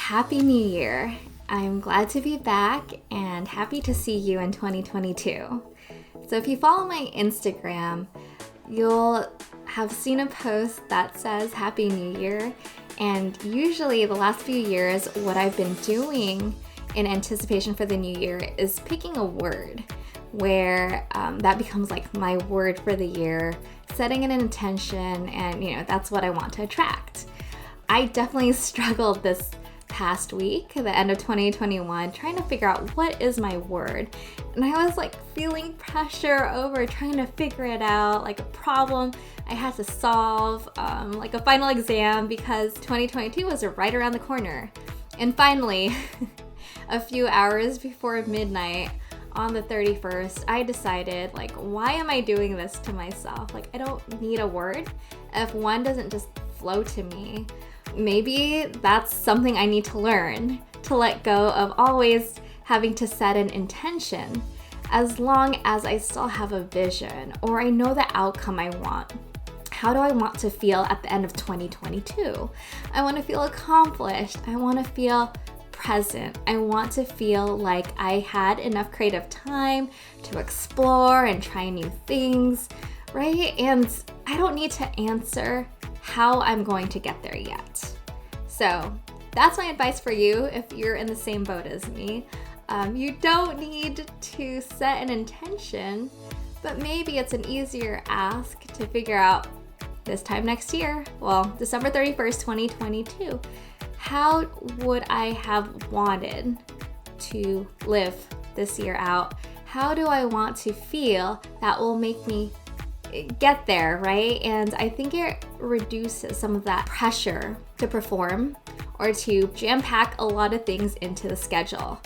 Happy New Year! I'm glad to be back and happy to see you in 2022. So if you follow my Instagram, you'll have seen a post that says Happy New Year. And usually the last few years, what I've been doing in anticipation for the new year is picking a word where that becomes like my word for the year, setting an intention, and that's what I want to attract. I definitely struggled this past week, the end of 2021, trying to figure out what is my word. And I was like feeling pressure over trying to figure it out, like a problem I had to solve, like a final exam, because 2022 was right around the corner. And finally, a few hours before midnight on the 31st, I decided, like, why am I doing this to myself? Like, I don't need a word. If one doesn't just flow to me, maybe that's something I need to learn, to let go of always having to set an intention, as long as I still have a vision or I know the outcome I want. How do I want to feel at the end of 2022? I want to feel accomplished. I want to feel present. I want to feel like I had enough creative time to explore and try new things, right? And I don't need to answer how I'm going to get there yet. So that's my advice for you if you're in the same boat as me. You don't need to set an intention, but maybe it's an easier ask to figure out this time next year, December 31st, 2022, how would I have wanted to live this year out? How do I want to feel that will make me get there, right? And I think it reduces some of that pressure to perform or to jam-pack a lot of things into the schedule.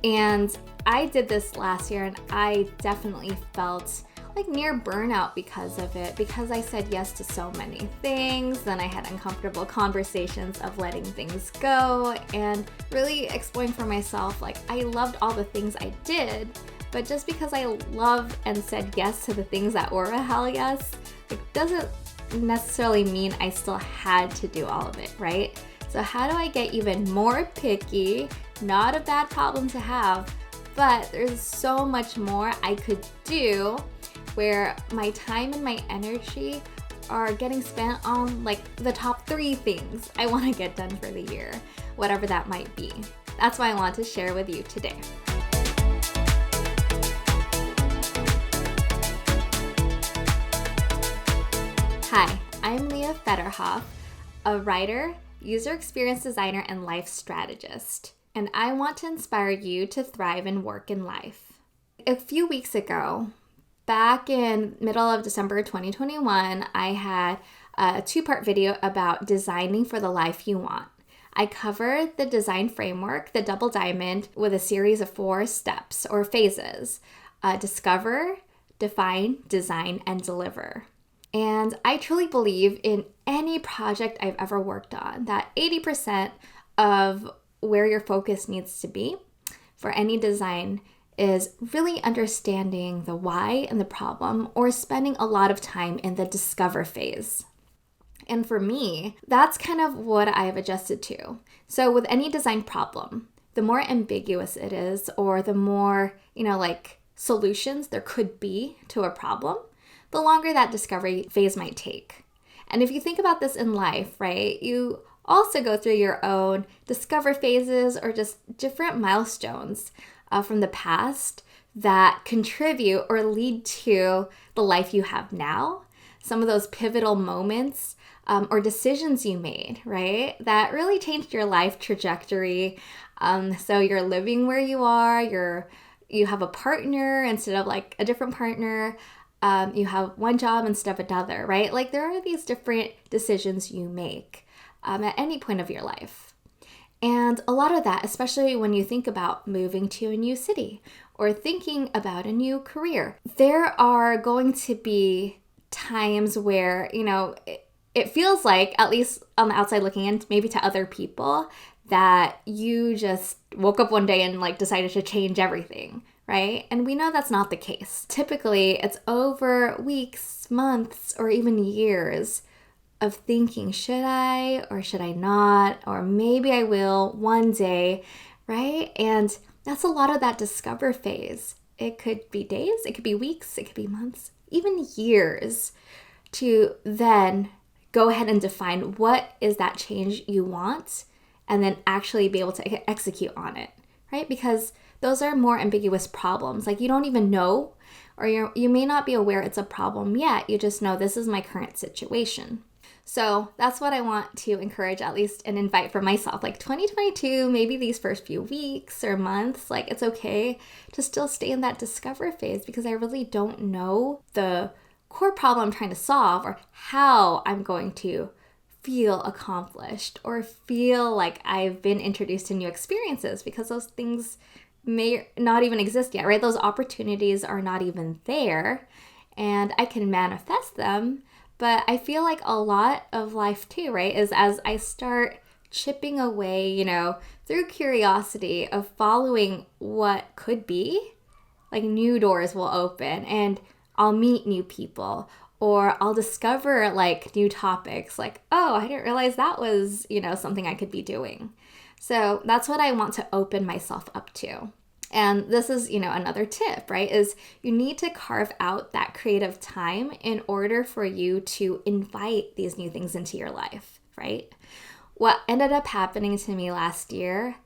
And I did this last year, and I definitely felt like near burnout because of it, because I said yes to so many things. Then I had uncomfortable conversations of letting things go and really exploring for myself. Like, I loved all the things I did, but just because I love and said yes to the things that were a hell yes, it doesn't necessarily mean I still had to do all of it, right? So how do I get even more picky? Not a bad problem to have, but there's so much more I could do where my time and my energy are getting spent on like the top 3 things I want to get done for the year, whatever that might be. That's why I want to share with you today. Hi, I'm Leah Federhoff, a writer, user experience designer, and life strategist, and I want to inspire you to thrive in work and life. A few weeks ago, back in middle of December 2021, I had a 2-part video about designing for the life you want. I covered the design framework, the double diamond, with a series of 4 steps or phases: discover, define, design, and deliver. And I truly believe in any project I've ever worked on that 80% of where your focus needs to be for any design is really understanding the why and the problem, or spending a lot of time in the discover phase. And for me, that's kind of what I've adjusted to. So with any design problem, the more ambiguous it is, or the more, like solutions there could be to a problem, the longer that discovery phase might take. And if you think about this in life, right, you also go through your own discover phases or just different milestones from the past that contribute or lead to the life you have now. Some of those pivotal moments or decisions you made, right, that really changed your life trajectory. So you're living where you are, you have a partner instead of like a different partner. You have one job instead of another, right? Like, there are these different decisions you make at any point of your life. And a lot of that, especially when you think about moving to a new city or thinking about a new career, there are going to be times where, it feels like, at least on the outside looking in, maybe to other people, that you just woke up one day and like decided to change everything, right? And we know that's not the case. Typically, it's over weeks, months, or even years of thinking, should I or should I not? Or maybe I will one day, right? And that's a lot of that discover phase. It could be days, it could be weeks, it could be months, even years, to then go ahead and define what is that change you want and then actually be able to execute on it, right? Because those are more ambiguous problems. Like you don't even know, or you may not be aware it's a problem yet. You just know this is my current situation. So that's what I want to encourage, at least, and invite for myself. Like 2022, maybe these first few weeks or months, like it's okay to still stay in that discover phase because I really don't know the core problem I'm trying to solve or how I'm going to feel accomplished or feel like I've been introduced to new experiences, because those things may not even exist yet, right? Those opportunities are not even there and I can manifest them. But I feel like a lot of life too, right, is as I start chipping away, through curiosity of following what could be, like new doors will open and I'll meet new people, or I'll discover like new topics like, oh, I didn't realize that was, something I could be doing. So that's what I want to open myself up to. And this is, another tip, right, is you need to carve out that creative time in order for you to invite these new things into your life, right? What ended up happening to me last year,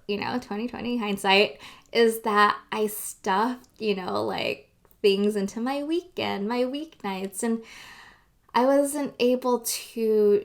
2020 hindsight, is that I stuffed, like things into my weekend, my weeknights, and I wasn't able to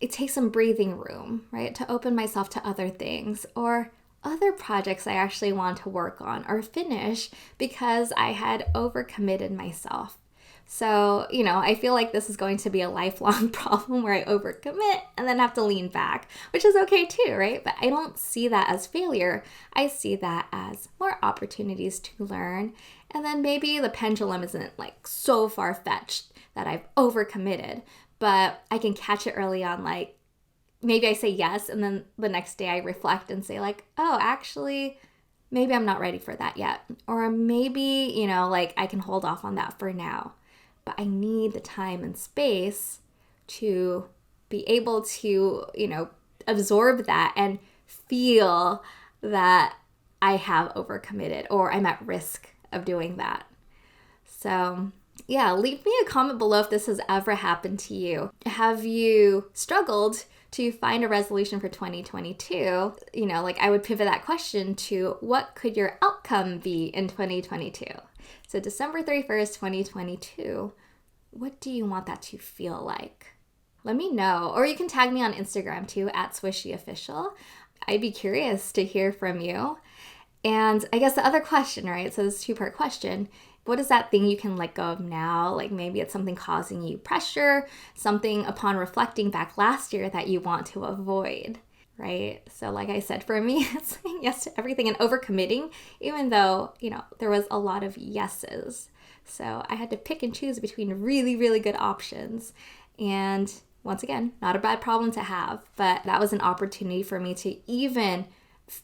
take some breathing room, right, to open myself to other things or other projects I actually want to work on or finish because I had overcommitted myself. So, I feel like this is going to be a lifelong problem where I overcommit and then have to lean back, which is okay too, right? But I don't see that as failure. I see that as more opportunities to learn. And then maybe the pendulum isn't like so far-fetched that I've overcommitted, but I can catch it early on, like, maybe I say yes, and then the next day I reflect and say like, oh, actually, maybe I'm not ready for that yet. Or maybe, I can hold off on that for now. But I need the time and space to be able to, absorb that and feel that I have overcommitted or I'm at risk of doing that. So yeah, leave me a comment below if this has ever happened to you. Have you struggled to find a resolution for 2022? I would pivot that question to what could your outcome be in 2022? So December 31st, 2022, what do you want that to feel like? Let me know. Or you can tag me on Instagram too, at Swishie Official. I'd be curious to hear from you. And I guess the other question, right? So this two-part question. What is that thing you can let go of now? Like maybe it's something causing you pressure, something upon reflecting back last year that you want to avoid, right? So like I said, for me, it's saying yes to everything and overcommitting, even though, there was a lot of yeses. So I had to pick and choose between really, really good options. And once again, not a bad problem to have, but that was an opportunity for me to even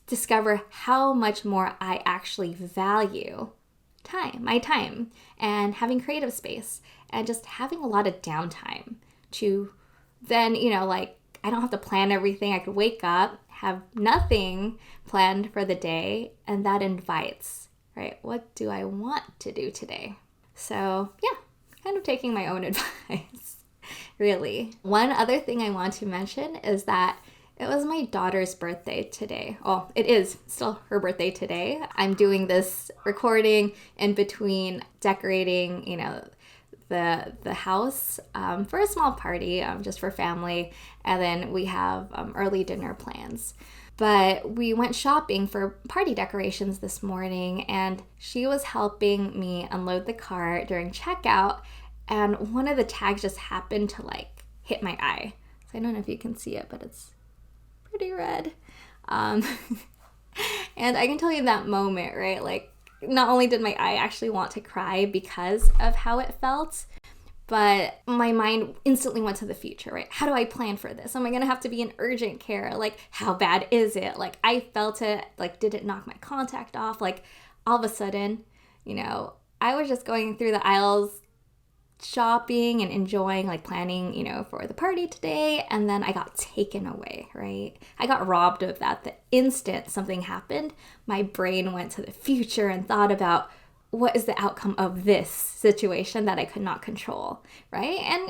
discover how much more I actually value my time, and having creative space, and just having a lot of downtime to then, I don't have to plan everything. I could wake up, have nothing planned for the day, and that invites, right? What do I want to do today? So yeah, kind of taking my own advice, really. One other thing I want to mention is that it was my daughter's birthday today. Well, it is still her birthday today. I'm doing this recording in between decorating, the house for a small party, just for family. And then we have early dinner plans. But we went shopping for party decorations this morning, and she was helping me unload the cart during checkout. And one of the tags just happened to hit my eye. So I don't know if you can see it, but it's pretty red. And I can tell you that moment, right? Not only did my eye actually want to cry because of how it felt, but my mind instantly went to the future, right? How do I plan for this? Am I gonna have to be in urgent care? How bad is it? I felt it, did it knock my contact off? All of a sudden, I was just going through the aisles shopping and enjoying, like planning, for the party today. And then I got taken away, right? I got robbed of that. The instant something happened, my brain went to the future and thought about what is the outcome of this situation that I could not control, right? And,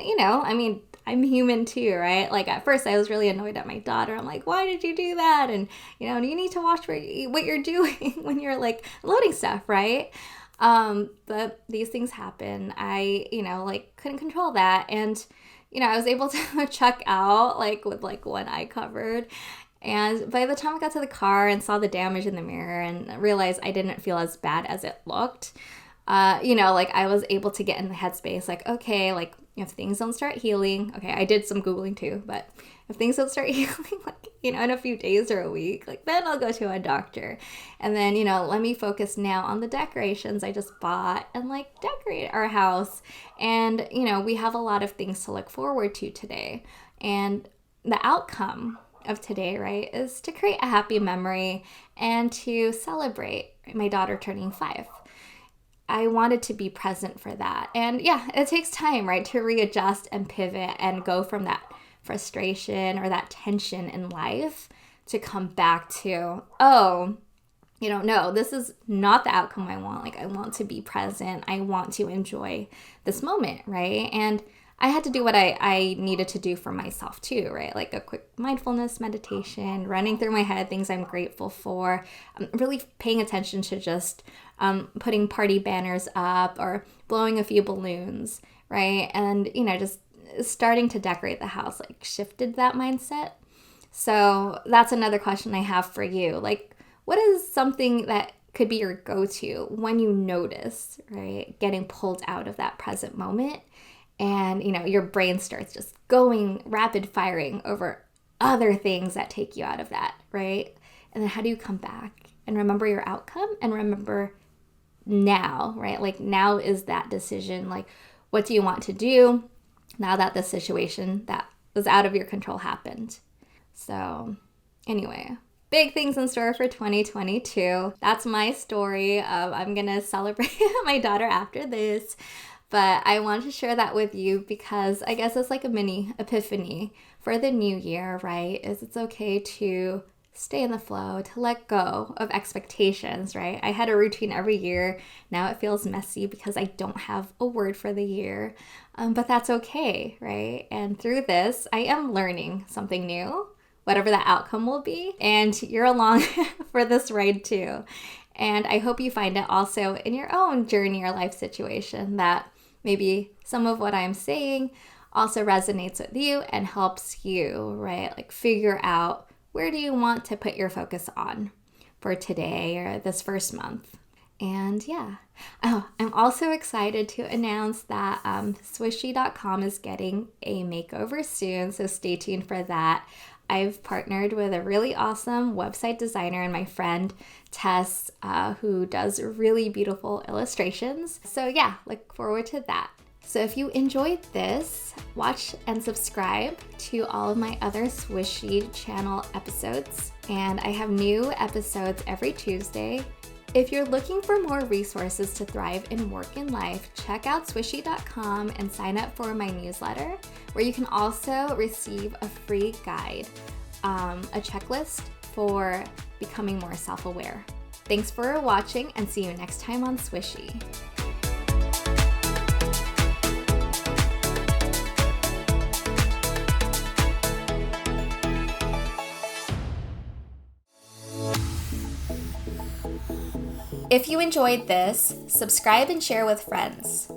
I'm human too, right? Like at first I was really annoyed at my daughter. I'm like, why did you do that? And, you need to watch what you're doing when you're like loading stuff, right? But these things happen. I, couldn't control that. And, I was able to check out with one eye covered. And by the time I got to the car and saw the damage in the mirror and realized I didn't feel as bad as it looked, I was able to get in the headspace, okay, if things don't start healing, okay, I did some Googling too, but if things don't start healing, in a few days or a week, then I'll go to a doctor. And then, let me focus now on the decorations I just bought and decorate our house. And, we have a lot of things to look forward to today. And the outcome of today, right, is to create a happy memory and to celebrate my daughter turning 5. I wanted to be present for that. And yeah, it takes time, right, to readjust and pivot and go from that frustration or that tension in life to come back to, no, this is not the outcome I want. I want to be present. I want to enjoy this moment, right? And I had to do what I needed to do for myself too, right? A quick mindfulness meditation, running through my head things I'm grateful for, really paying attention to just putting party banners up or blowing a few balloons, right? And, just starting to decorate the house, shifted that mindset. So that's another question I have for you. What is something that could be your go-to when you notice, right, getting pulled out of that present moment? And, your brain starts just going rapid firing over other things that take you out of that, right? And then how do you come back and remember your outcome and remember now, right? Now is that decision. What do you want to do now that the situation that was out of your control happened? So anyway, big things in store for 2022. That's my story. I'm going to celebrate my daughter after this. But I want to share that with you because I guess it's a mini epiphany for the new year, right? It's okay to stay in the flow, to let go of expectations, right? I had a routine every year. Now it feels messy because I don't have a word for the year, but that's okay, right? And through this, I am learning something new, whatever the outcome will be, and you're along for this ride too. And I hope you find it also in your own journey or life situation that maybe some of what I'm saying also resonates with you and helps you, right? Figure out where do you want to put your focus on for today or this first month. And yeah. Oh, I'm also excited to announce that Swishie.com is getting a makeover soon, so stay tuned for that. I've partnered with a really awesome website designer and my friend Tess, who does really beautiful illustrations. So yeah, look forward to that. So if you enjoyed this, watch and subscribe to all of my other Swishie channel episodes. And I have new episodes every Tuesday. If you're looking for more resources to thrive in work and life, check out Swishie.com and sign up for my newsletter, where you can also receive a free guide, a checklist for becoming more self-aware. Thanks for watching and see you next time on Swishie. If you enjoyed this, subscribe and share with friends.